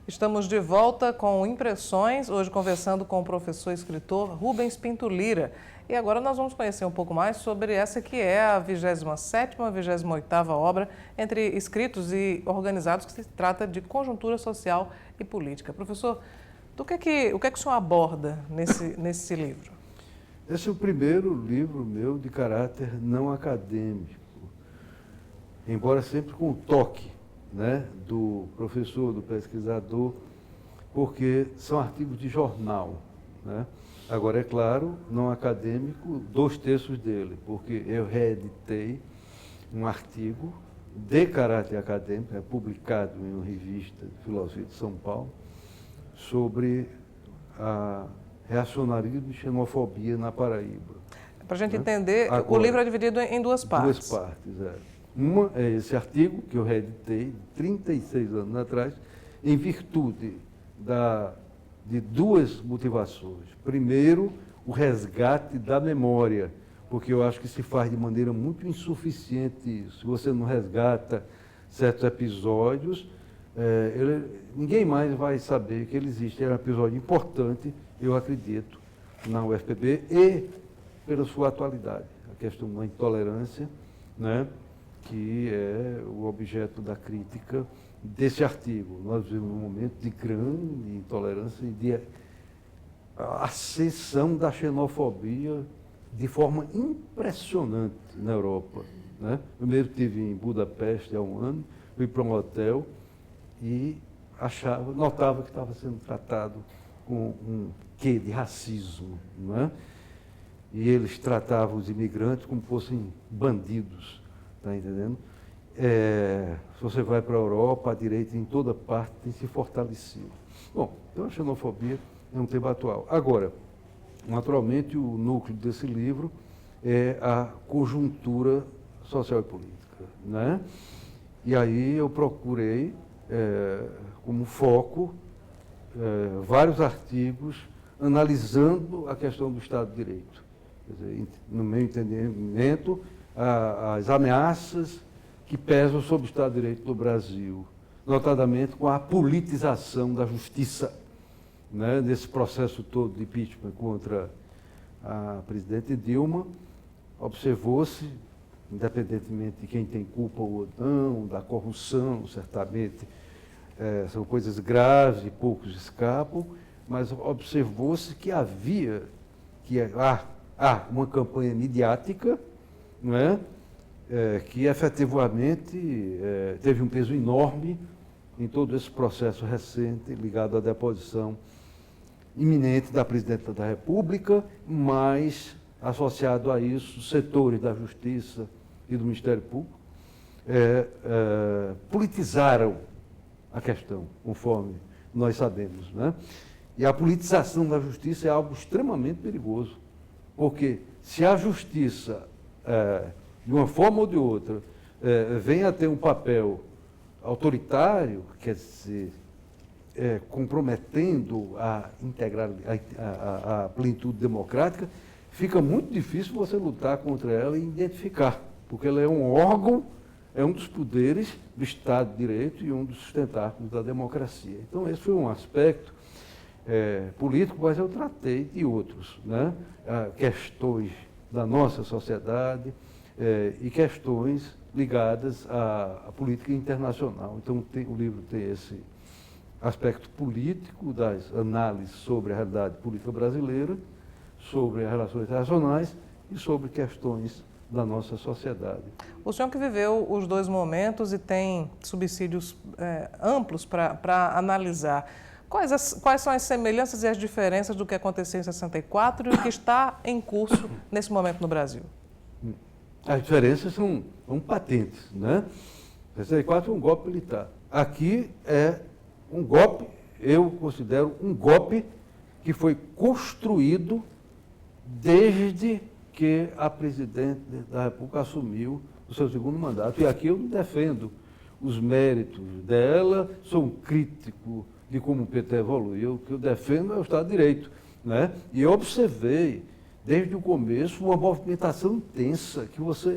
Estamos de volta com Impressões, hoje conversando com o professor e escritor Rubens Pinto Lira. E agora nós vamos conhecer um pouco mais sobre essa que é a 27ª, 28ª obra entre escritos e organizados, que se trata de conjuntura social e política. Professor, o que é que o senhor aborda nesse livro? Esse é o primeiro livro meu de caráter não acadêmico, embora sempre com o toque, né, do professor, do pesquisador, porque são artigos de jornal, né? Agora, é claro, não acadêmico, 2/3 dele, porque eu reeditei um artigo de caráter acadêmico, publicado em uma revista de filosofia de São Paulo, sobre reacionarismo e xenofobia na Paraíba. Para a gente entender, agora, o livro é dividido em duas partes. Duas partes, é. Uma é esse artigo, que eu reeditei 36 anos atrás, em virtude de duas motivações. Primeiro, o resgate da memória, porque eu acho que se faz de maneira muito insuficiente isso. Se você não resgata certos episódios, ninguém mais vai saber que ele existe. É um episódio importante, eu acredito, na UFPB e pela sua atualidade. A questão da intolerância, né, que é o objeto da crítica desse artigo. Nós vivemos um momento de grande intolerância e de ascensão da xenofobia de forma impressionante na Europa, né? Eu mesmo estive em Budapeste há um ano, fui para um hotel e notava que estava sendo tratado com um quê de racismo, não é? E eles tratavam os imigrantes como fossem bandidos, está entendendo? Se você vai para a Europa, a direita em toda parte tem se fortalecido. Bom, então a xenofobia é um tema atual. Agora, naturalmente, o núcleo desse livro é a conjuntura social e política, né? E aí eu procurei, como foco, vários artigos analisando a questão do Estado de Direito. Quer dizer, no meu entendimento, as ameaças que pesam sobre o Estado de Direito do Brasil, notadamente com a politização da justiça, né, nesse processo todo de impeachment contra a presidente Dilma. Observou-se, independentemente de quem tem culpa ou não, da corrupção, certamente são coisas graves e poucos escapam, mas observou-se que há uma campanha midiática, não é? Que efetivamente teve um peso enorme em todo esse processo recente ligado à deposição iminente da Presidenta da República, mas associado a isso, setores da Justiça e do Ministério Público politizaram a questão, conforme nós sabemos, né? E a politização da Justiça é algo extremamente perigoso, porque se a Justiça, de uma forma ou de outra, vem a ter um papel autoritário, quer dizer, comprometendo a plenitude democrática, fica muito difícil você lutar contra ela e identificar, porque ela é um órgão, é um dos poderes do Estado de Direito e um dos sustentáculos da democracia. Então, esse foi um aspecto político, mas eu tratei de outros, né? Questões da nossa sociedade e questões ligadas à política internacional. Então, o livro tem esse aspecto político, das análises sobre a realidade política brasileira, sobre as relações internacionais e sobre questões da nossa sociedade. O senhor que viveu os dois momentos e tem subsídios amplos para analisar, quais são as semelhanças e as diferenças do que aconteceu em 64 e o que está em curso nesse momento no Brasil? As diferenças são patentes, né? 64 é um golpe militar. Aqui é um golpe, eu considero um golpe que foi construído desde que a presidente da República assumiu o seu segundo mandato. E aqui eu não defendo os méritos dela, sou um crítico de como o PT evoluiu. O que eu defendo é o Estado de Direito, né? E eu observei, desde o começo, uma movimentação intensa,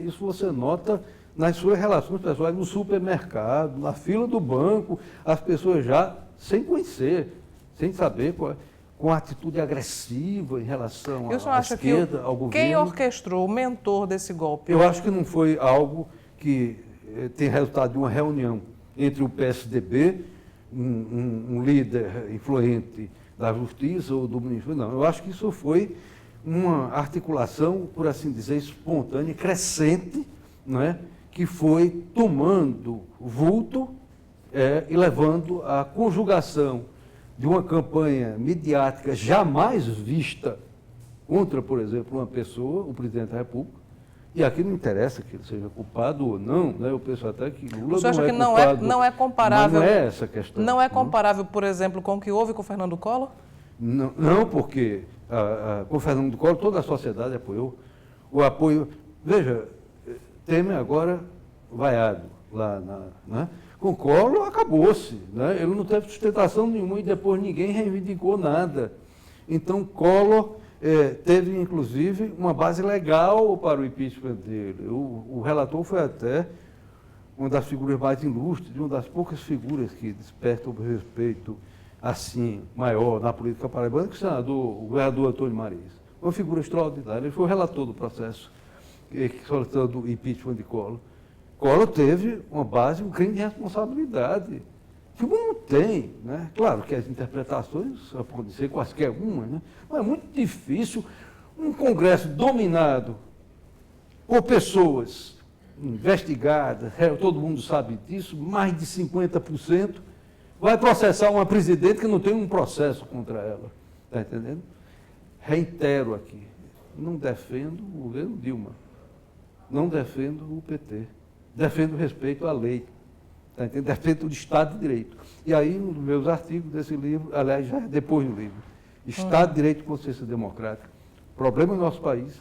isso você nota nas suas relações pessoais, no supermercado, na fila do banco, as pessoas já sem conhecer, sem saber com atitude agressiva em relação à esquerda, ao governo. Quem orquestrou, o mentor desse golpe? Eu acho que não foi algo que tem resultado de uma reunião entre o PSDB, um líder influente da Justiça ou do Ministério. Não, eu acho que isso foi uma articulação, por assim dizer, espontânea, crescente, não é? Que foi tomando vulto e levando à conjugação de uma campanha midiática jamais vista contra, por exemplo, uma pessoa, o presidente da República, e aqui não interessa que ele seja culpado ou não, né? Eu penso até que Lula Você acha não é que culpado, não é comparável? Mas não é essa a questão. Não é comparável, por exemplo, com o que houve com o Fernando Collor? Não, porque com o Fernando Collor toda a sociedade apoiou. O apoio... Veja, Temer agora vaiado lá, né? Com Collor acabou-se, né? Ele não teve sustentação nenhuma e depois ninguém reivindicou nada. Então, Collor teve, inclusive, uma base legal para o impeachment dele. O relator foi até uma das figuras mais ilustres, uma das poucas figuras que despertam o respeito assim, maior na política paraibana, que o governador Antônio Mariz. Uma figura extraordinária. Ele foi o relator do processo solicitando o impeachment de Collor. Collor teve uma base, um crime de responsabilidade. Que não tem, né? Claro que as interpretações podem ser quaisquer uma, né? Mas é muito difícil um Congresso dominado por pessoas investigadas, todo mundo sabe disso, mais de 50%, vai processar uma presidente que não tem um processo contra ela. Está entendendo? Reitero aqui, não defendo o governo Dilma, não defendo o PT, defendo o respeito à lei. Tá entendendo? Defendo o Estado de Direito. E aí, nos meus artigos desse livro, aliás, já é depois do livro, Estado de Direito e Consciência Democrática. O problema no nosso país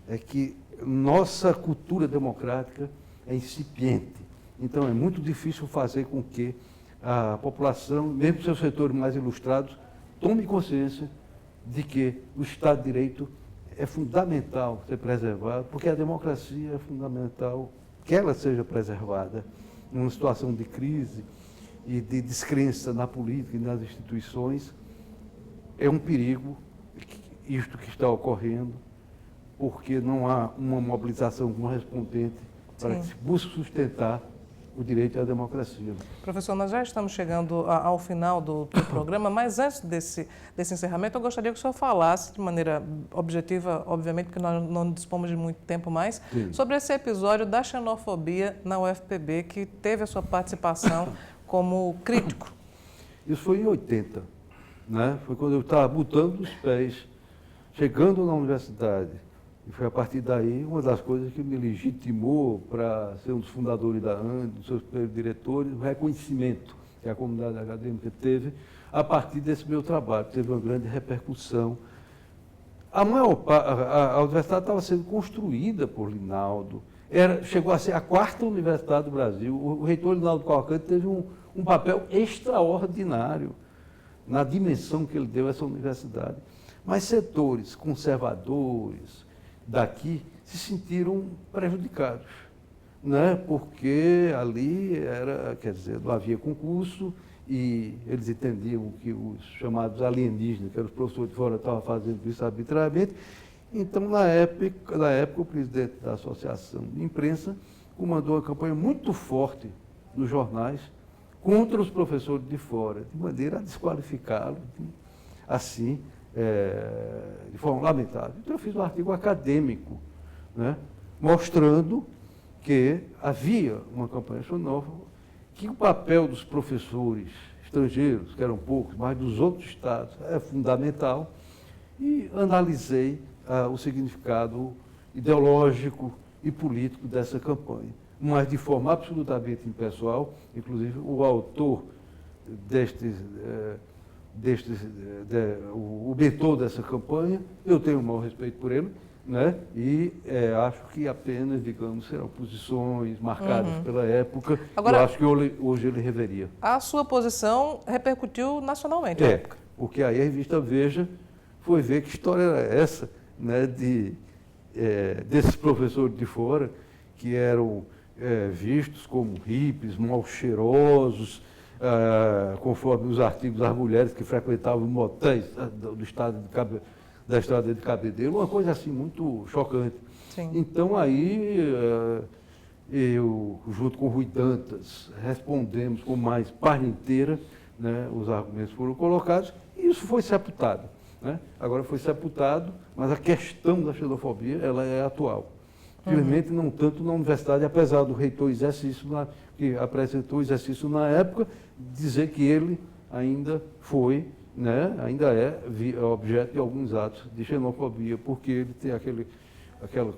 é que nossa cultura democrática é incipiente. Então, é muito difícil fazer com que a população, mesmo seus setores mais ilustrados, tome consciência de que o Estado de Direito é fundamental ser preservado, porque a democracia é fundamental que ela seja preservada numa situação de crise e de descrença na política e nas instituições. É um perigo isto que está ocorrendo, porque não há uma mobilização correspondente para que se busque sustentar o direito à democracia. Professor, nós já estamos chegando ao final do programa, mas antes desse encerramento, eu gostaria que o senhor falasse de maneira objetiva, obviamente, porque nós não dispomos de muito tempo mais, sim, sobre esse episódio da xenofobia na UFPB, que teve a sua participação como crítico. Isso foi em 80, né? Foi quando eu estava botando os pés, chegando na universidade. E foi a partir daí uma das coisas que me legitimou para ser um dos fundadores da ANDE, dos seus primeiros diretores, o reconhecimento que a comunidade acadêmica teve a partir desse meu trabalho. Teve uma grande repercussão. A universidade estava sendo construída por Linaldo, chegou a ser a 4ª universidade do Brasil. O reitor Linaldo Cavalcante teve um papel extraordinário na dimensão que ele deu a essa universidade. Mas setores conservadores daqui se sentiram prejudicados, né? Porque ali não havia concurso e eles entendiam que os chamados alienígenas, que eram os professores de fora, estavam fazendo isso arbitrariamente. Então, na época, o presidente da Associação de Imprensa comandou uma campanha muito forte nos jornais contra os professores de fora, de maneira a desqualificá-los, assim, de forma lamentável. Então, eu fiz um artigo acadêmico, né, mostrando que havia uma campanha xenófoba, que o papel dos professores estrangeiros, que eram poucos, mas dos outros estados, é fundamental, e analisei o significado ideológico e político dessa campanha, mas de forma absolutamente impessoal. Inclusive, o autor o mentor dessa campanha, eu tenho um maior respeito por ele, né? E acho que apenas, digamos, serão posições marcadas pela época. Agora, eu acho que hoje ele reveria. A sua posição repercutiu nacionalmente na época. Porque aí a revista Veja foi ver que história era essa, né? Desses professores de fora que eram vistos como hippies, mal cheirosos, conforme os artigos, as mulheres que frequentavam motéis do estado da estrada de Cabedelo, uma coisa assim muito chocante. Sim. Então aí eu, junto com o Rui Dantas, respondemos com mais página inteira, né, os argumentos foram colocados e isso foi sepultado. Né? Agora foi sepultado, mas a questão da xenofobia ela é atual. Felizmente, não tanto na universidade, apesar do reitor que apresentou o exercício na época, dizer que ele ainda foi, né, ainda é objeto de alguns atos de xenofobia, porque ele tem aquela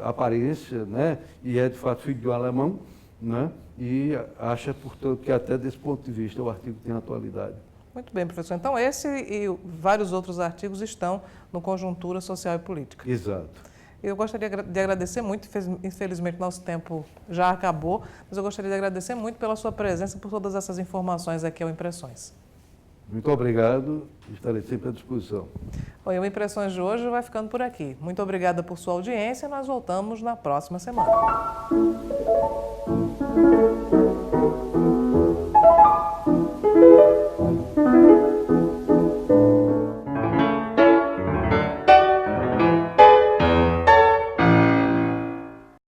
aparência, né, e é de fato filho de um alemão, né, e acha, portanto, que até desse ponto de vista o artigo tem atualidade. Muito bem, professor. Então, esse e vários outros artigos estão no Conjuntura Social e Política. Exato. Eu gostaria de agradecer muito, infelizmente nosso tempo já acabou, mas eu gostaria de agradecer muito pela sua presença, por todas essas informações aqui ao Impressões. Muito obrigado, estarei sempre à disposição. Bom, e o Impressões de hoje vai ficando por aqui. Muito obrigada por sua audiência, nós voltamos na próxima semana.